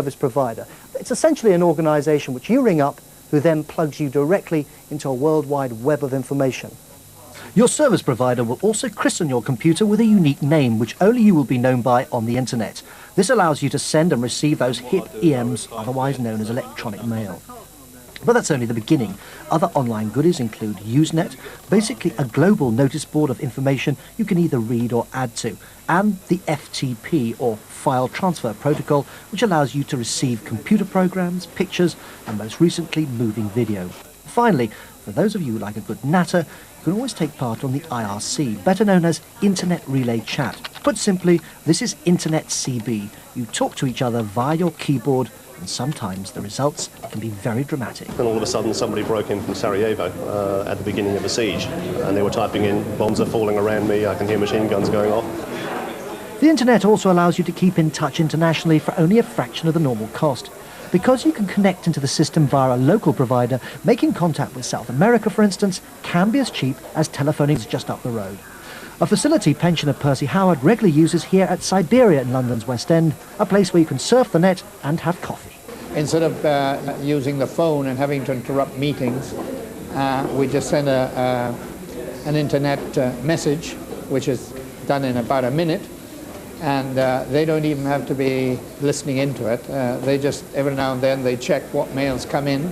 service provider. It's essentially an organisation which you ring up, who then plugs you directly into a worldwide web of information. Your service provider will also christen your computer with a unique name which only you will be known by on the internet. This allows you to send and receive those hip EMs, otherwise known as electronic mail. But that's only the beginning. Other online goodies include Usenet, basically a global notice board of information you can either read or add to, and the FTP, or File Transfer Protocol, which allows you to receive computer programs, pictures, and most recently, moving video. Finally, for those of you who like a good natter, you can always take part on the IRC, better known as Internet Relay Chat. Put simply, this is Internet CB. You talk to each other via your keyboard, and sometimes the results can be very dramatic. And all of a sudden somebody broke in from Sarajevo at the beginning of the siege, and they were typing in, bombs are falling around me, I can hear machine guns going off. The internet also allows you to keep in touch internationally for only a fraction of the normal cost. Because you can connect into the system via a local provider, making contact with South America, for instance, can be as cheap as telephoning just up the road. A facility pensioner Percy Howard regularly uses here at Siberia in London's West End, a place where you can surf the net and have coffee. Instead of using the phone and having to interrupt meetings, we just send an internet message, which is done in about a minute, and they don't even have to be listening into it. They just, every now and then, they check what mails come in.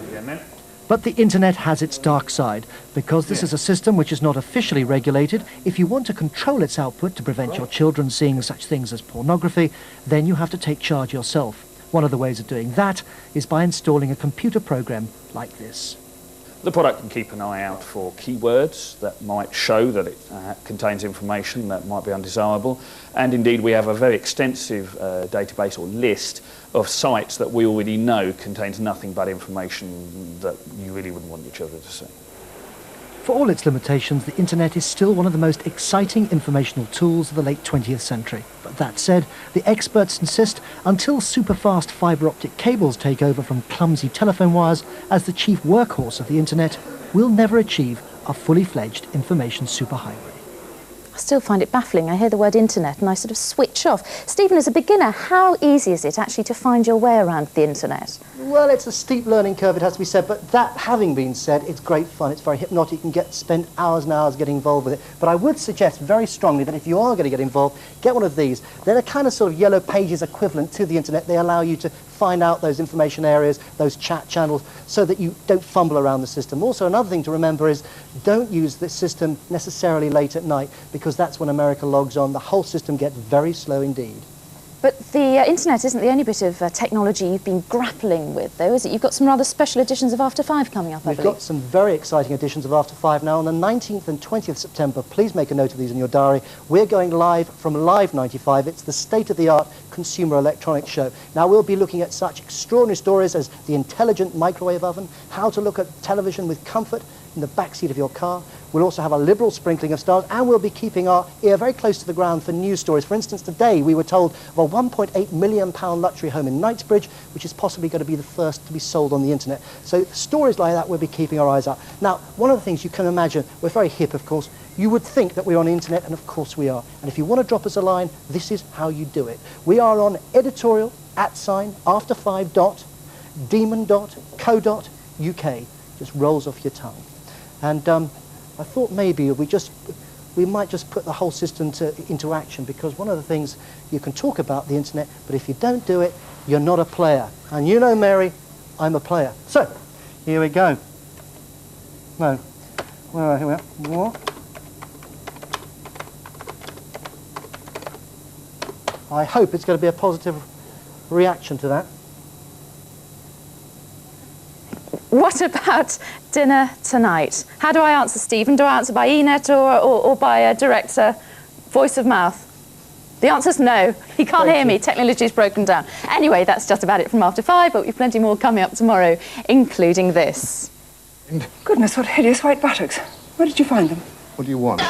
But the internet has its dark side. Because this is a system which is not officially regulated, if you want to control its output to prevent your children seeing such things as pornography, then you have to take charge yourself. One of the ways of doing that is by installing a computer program like this. The product can keep an eye out for keywords that might show that it contains information that might be undesirable, and indeed we have a very extensive database or list of sites that we already know contains nothing but information that you really wouldn't want your children to see. For all its limitations, the internet is still one of the most exciting informational tools of the late 20th century. But that said, the experts insist until super-fast fibre-optic cables take over from clumsy telephone wires as the chief workhorse of the internet, we'll never achieve a fully-fledged information superhighway. I still find it baffling. I hear the word internet and I sort of switch off. Stephen, as a beginner, how easy is it actually to find your way around the internet? Well, it's a steep learning curve, it has to be said, but that having been said, it's great fun, it's very hypnotic, you can spend hours and hours getting involved with it. But I would suggest very strongly that if you are going to get involved, get one of these. They're a kind of sort of yellow pages equivalent to the internet. They allow you to find out those information areas, those chat channels, so that you don't fumble around the system. Also, another thing to remember is don't use this system necessarily late at night, because that's when America logs on. The whole system gets very slow indeed. But the internet isn't the only bit of technology you've been grappling with, though, is it? You've got some rather special editions of After 5 coming up, I believe. We've got some very exciting editions of After 5 now. On the 19th and 20th September, please make a note of these in your diary. We're going live from Live 95. It's the state-of-the-art consumer electronics show. Now, we'll be looking at such extraordinary stories as the intelligent microwave oven, how to look at television with comfort in the backseat of your car. We'll also have a liberal sprinkling of stars, and we'll be keeping our ear very close to the ground for news stories. For instance, today we were told of a £1.8 million luxury home in Knightsbridge, which is possibly going to be the first to be sold on the internet. So stories like that, we'll be keeping our eyes out. Now, one of the things you can imagine, we're very hip, of course. You would think that we're on the internet, and of course we are. And if you want to drop us a line, this is how you do it. We are on editorial @after5.demon.co.uk. Just rolls off your tongue. And I thought maybe we might just put the whole system into action, because one of the things you can talk about the internet, but if you don't do it, you're not a player. And you know, Mary, I'm a player. So, here we go. No. Well, here we are. What? I hope it's going to be a positive reaction to that. What about dinner tonight? How do I answer, Stephen? Do I answer by e-net or by a direct voice of mouth? The answer's no. He can't hear me. Technology's broken down. Anyway, that's just about it from After 5, but we've plenty more coming up tomorrow, including this. Goodness, what hideous white buttocks. Where did you find them? What do you want?